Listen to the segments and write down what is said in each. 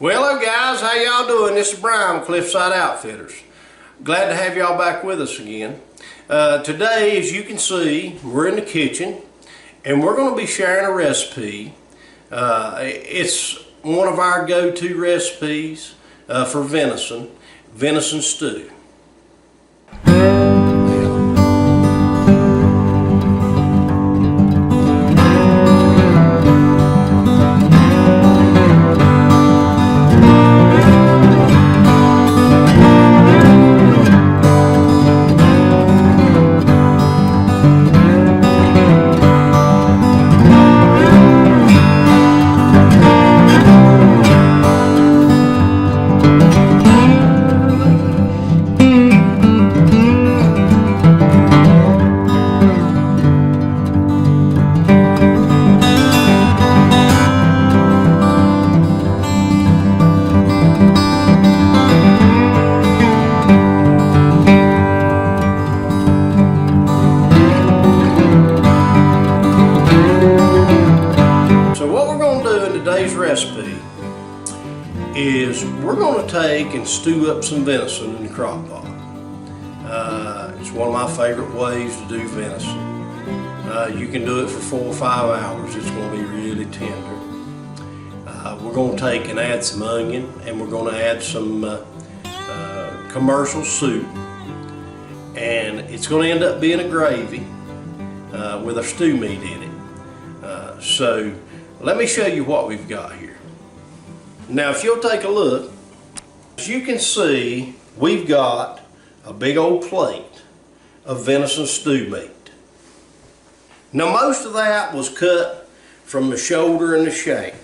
Well, hello guys, how y'all doing? This is Brian with Cliffside Outfitters. Glad to have y'all back with us again. Today, as you can see, we're in the kitchen and we're going to be sharing a recipe. It's one of our go-to recipes for venison stew. Recipe is we're going to take and stew up some venison in the crock pot. It's one of my favorite ways to do venison. You can do it for 4 or 5 hours. It's going to be really tender. We're going to take and add some onion, and we're going to add some commercial soup, and it's going to end up being a gravy with a stew meat in it. So let me show you what we've got here. Now if you'll take a look, as you can see, we've got a big old plate of venison stew meat. Now most of that was cut from the shoulder and the shank,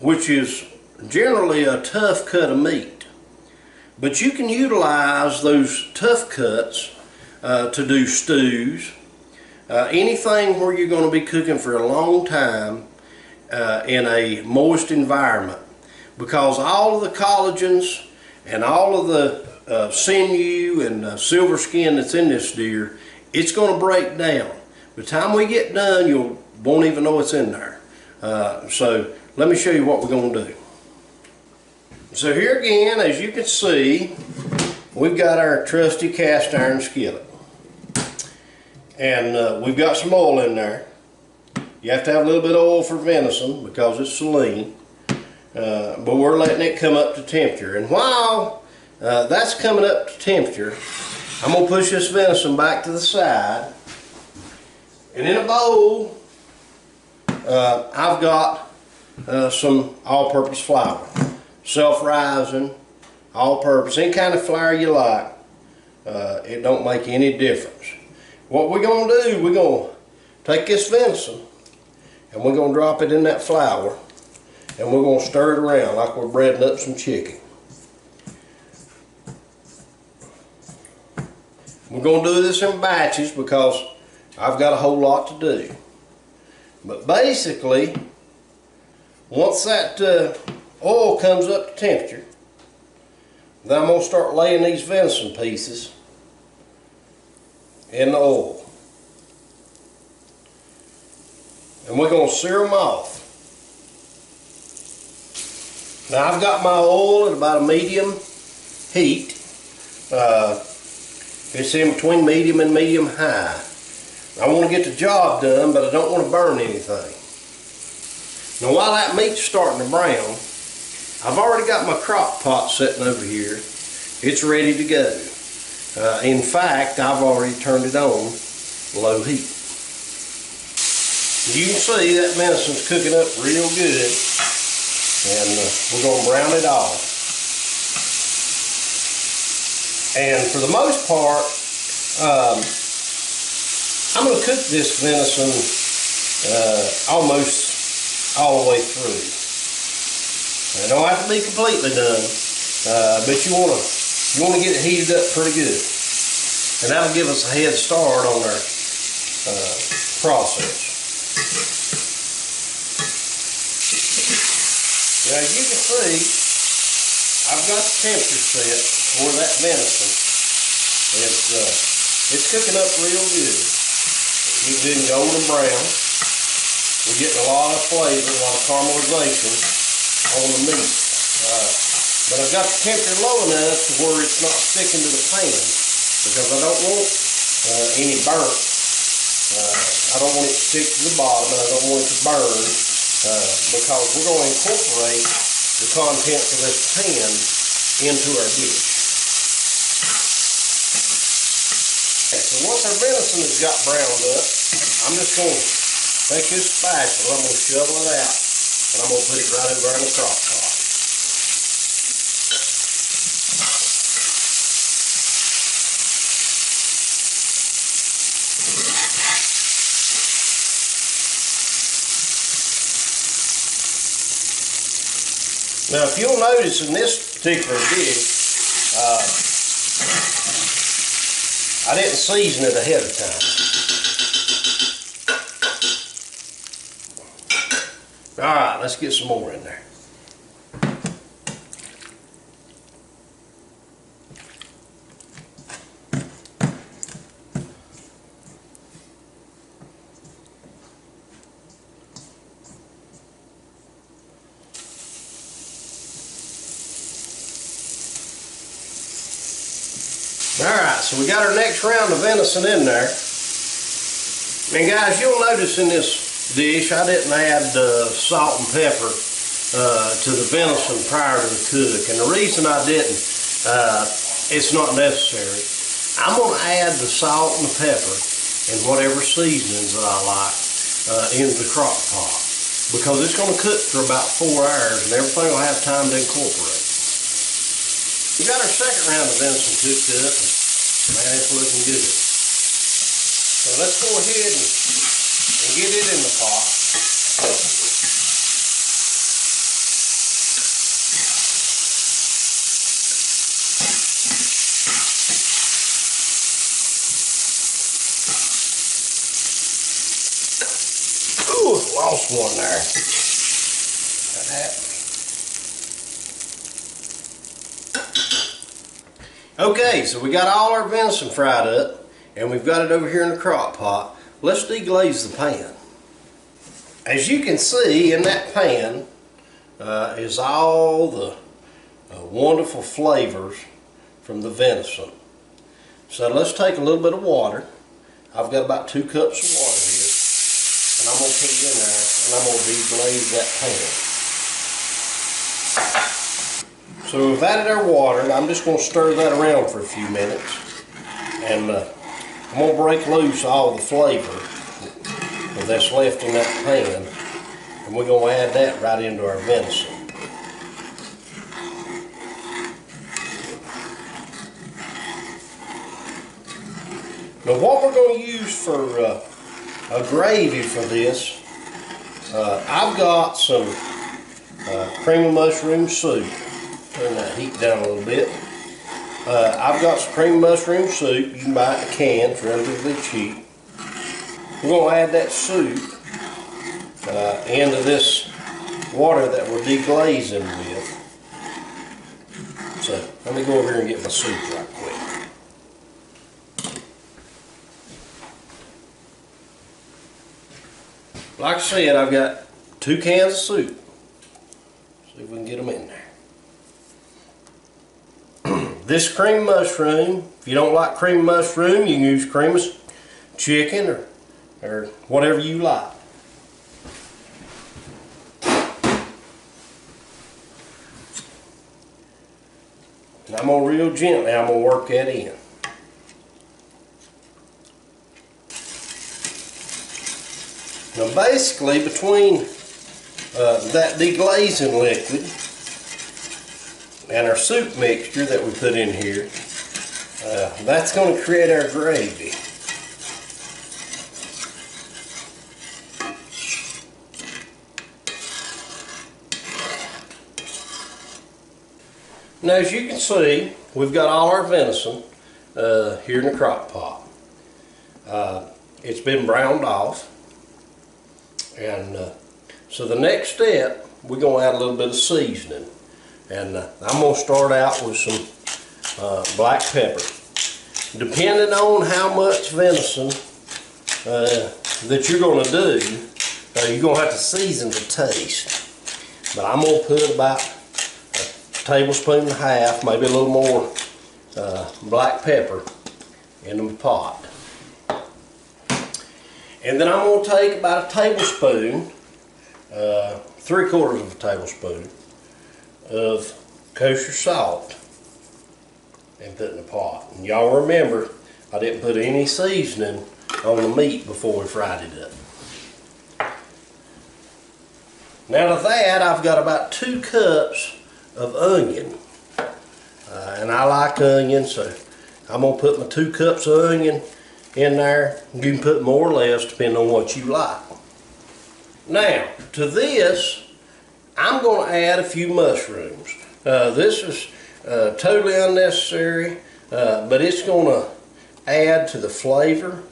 which is generally a tough cut of meat. But you can utilize those tough cuts to do stews. Anything where you're going to be cooking for a long time in a moist environment, because all of the collagens and all of the sinew and silver skin that's in this deer, it's going to break down. By the time we get done, you won't even know it's in there. So let me show you what we're going to do. So here again, as you can see, we've got our trusty cast iron skillet. And we've got some oil in there. You have to have a little bit of oil for venison because it's lean. But we're letting it come up to temperature. And while that's coming up to temperature, I'm going to push this venison back to the side. And in a bowl, I've got some all-purpose flour. Self-rising, all-purpose, any kind of flour you like. It don't make any difference. What we're going to do, we're going to take this venison and we're going to drop it in that flour and we're going to stir it around like we're breading up some chicken. We're going to do this in batches because I've got a whole lot to do. But basically, once that oil comes up to temperature, then I'm going to start laying these venison pieces in the oil. And we're going to sear them off. Now I've got my oil at about a medium heat. It's in between medium and medium high. I want to get the job done, but I don't want to burn anything. Now while that meat's starting to brown, I've already got my crock pot sitting over here. It's ready to go. In fact, I've already turned it on low heat. You can see that venison's cooking up real good, and we're going to brown it off. And for the most part, I'm going to cook this venison almost all the way through. It don't have to be completely done, but you want to get it heated up pretty good, and that'll give us a head start on our process. Now as you can see, I've got the temperature set for that venison. It's cooking up real good. It's getting golden brown. We're getting a lot of flavor, a lot of caramelization. on the meat. But I've got the temperature low enough to where it's not sticking to the pan, because I don't want any burnt. I don't want it to stick to the bottom, and I don't want it to burn, because we're going to incorporate the contents of this pan into our dish. Okay, so once our venison has got browned up, I'm just going to take this spatula, I'm going to shovel it out, and I'm going to put it right over in the crock pot. Now, if you'll notice in this particular dish, I didn't season it ahead of time. All right, let's get some more in there. Alright, so we got our next round of venison in there. And guys, you'll notice in this dish I didn't add salt and pepper to the venison prior to the cook. And the reason I didn't, it's not necessary. I'm going to add the salt and the pepper and whatever seasonings that I like into the crock pot, because it's going to cook for about 4 hours and everything will have time to incorporate. We got our second round of venison cooked up, and man, it's looking good. So let's go ahead and get it in the pot. Ooh, lost one there. That happened. Okay, so we got all our venison fried up, and we've got it over here in the crock pot. Let's deglaze the pan. As you can see, in that pan is all the wonderful flavors from the venison. So let's take a little bit of water. I've got about 2 cups of water here, and I'm going to put it in there, and I'm going to deglaze that pan. So we've added our water, and I'm just going to stir that around for a few minutes. And I'm going to break loose all the flavor that's left in that pan. And we're going to add that right into our venison. Now what we're going to use for a gravy for this, I've got some cream of mushroom soup. Turn that heat down a little bit. I've got some cream of mushroom soup. You can buy it in a can. It's relatively cheap. We're going to add that soup into this water that we're deglazing with. So let me go over here and get my soup right quick. Like I said, I've got 2 cans of soup. See if we can get them in there. This cream mushroom, if you don't like cream mushroom, you can use cream of chicken or whatever you like. And I'm going to real gently, I'm going to work that in. Now basically between that deglazing liquid and our soup mixture that we put in here, that's going to create our gravy. Now as you can see, we've got all our venison here in the crock pot. It's been browned off, and so the next step, we're going to add a little bit of seasoning. And I'm going to start out with some black pepper. Depending on how much venison that you're going to do, you're going to have to season to taste. But I'm gonna put about a tablespoon and a half, maybe a little more black pepper in the pot. And then I'm gonna take about a tablespoon, 3/4 of a tablespoon of kosher salt and put in the pot. And y'all remember, I didn't put any seasoning on the meat before we fried it up. Now to that, I've got about 2 cups of onion. And I like onion, so I'm gonna put my 2 cups of onion in there. You can put more or less depending on what you like. Now, to this, I'm gonna add a few mushrooms. This is totally unnecessary, but it's gonna add to the flavor.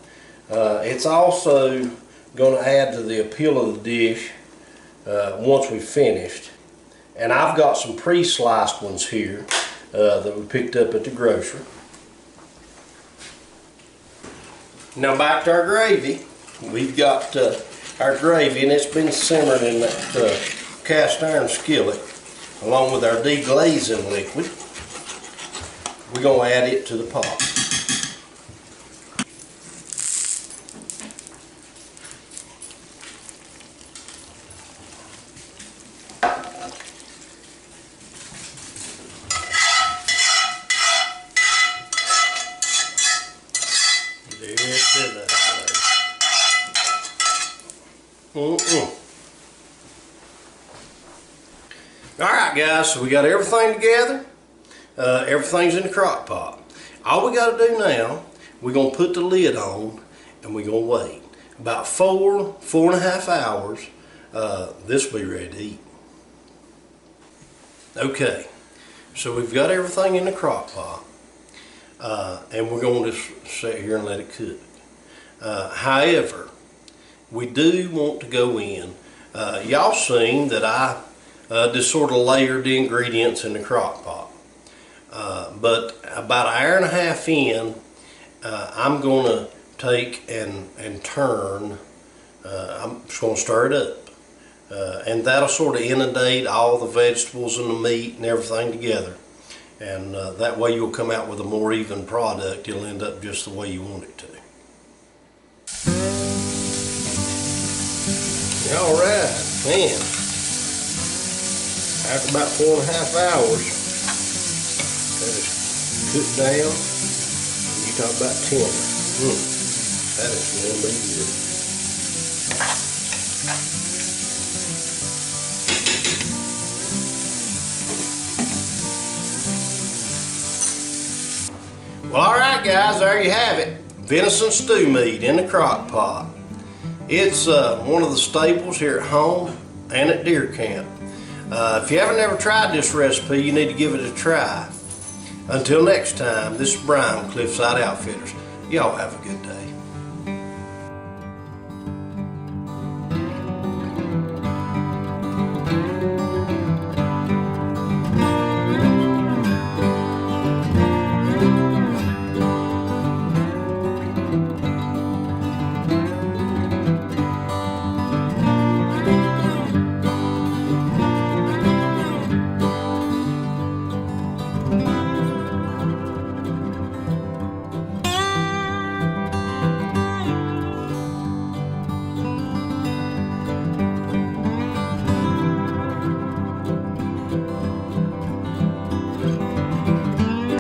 It's also gonna add to the appeal of the dish once we've finished. And I've got some pre-sliced ones here that we picked up at the grocery. Now back to our gravy. We've got our gravy, and it's been simmering in that cast iron skillet along with our deglazing liquid. We're going to add it to the pot. Alright guys, so we got everything together. Everything's in the crock pot. All we got to do now, we're going to put the lid on and we're going to wait. About 4.5 hours, this will be ready to eat. Okay, so we've got everything in the crock pot. And we're going to sit here and let it cook. However, we do want to go in. Y'all seen that I just sort of layered the ingredients in the crock pot. But about 1.5 hours in, I'm going to take and turn. I'm just going to stir it up. And that'll sort of inundate all the vegetables and the meat and everything together. And that way you'll come out with a more even product. It'll end up just the way you want it to. Alright, man. After about 4.5 hours, that is cooked down. And you talk about tender. That is going to be good. Well, alright guys, there you have it. Venison stew meat in the crock pot. It's one of the staples here at home and at deer camp. If you haven't ever tried this recipe, you need to give it a try. Until next time, this is Brian, Cliffside Outfitters. Y'all have a good day.